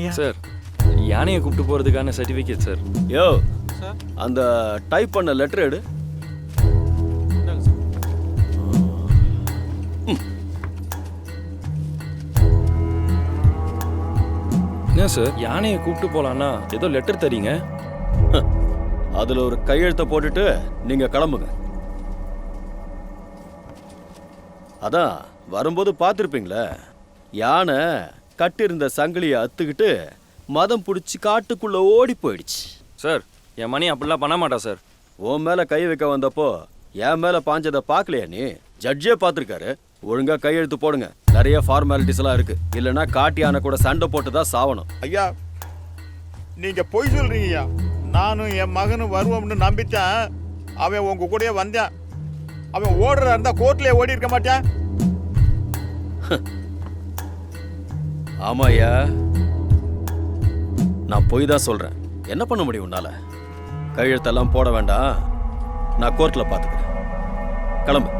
ஐயா. சார் யானையை கூப்பிட்டு போகிறதுக்கான சர்டிஃபிகேட் சார். யோ அந்த டைப் பண்ண லெட்டர் எடு. என்ன சார் யானையை கூப்பிட்டு போகலான்னா ஏதோ லெட்டர் தரீங்க. அதுல ஒரு கையெழுத்தை போட்டுட்டு நீங்க கிளம்புங்க. அதான் வரும்போது பார்த்துருப்பீங்களே, யானை கட்டிருந்த சங்கிலியை அத்துக்கிட்டு மதம் பிடிச்சி காட்டுக்குள்ள ஓடி போயிடுச்சு. சார் என் மணி அப்படிலாம் பண்ண மாட்டா சார். உன் மேல கை வைக்க வந்தப்போ என் மேல பாஞ்சதை பார்க்கலையா நீ? ஜட்ஜே பார்த்துருக்காரு. ஒழுங்கா கையெழுத்து போடுங்க. நிறைய ஃபார்மாலிட்டிஸ் எல்லாம் இருக்கு. இல்லைன்னா காட்டு யானை கூட சண்டை போட்டு தான் சாவணும். ஐயா நீங்க பொய் சொல்றீங்கய்யா. நானும் என் மகனும் வருவோம்னு நம்பித்தான் அவன் உங்க கூடயே வந்தான். அவன் ஓடுறா இருந்தா கோர்ட்லயே ஓடி இருக்க மாட்டான். ஆமாய்யா, நான் பொய் தான் சொல்றேன். என்ன பண்ண முடியும் உன்னால? கையெழுத்தெல்லாம் போட வேண்டாம், நான் கோர்ட்ல பாத்துக்கிறேன். கிளம்பு.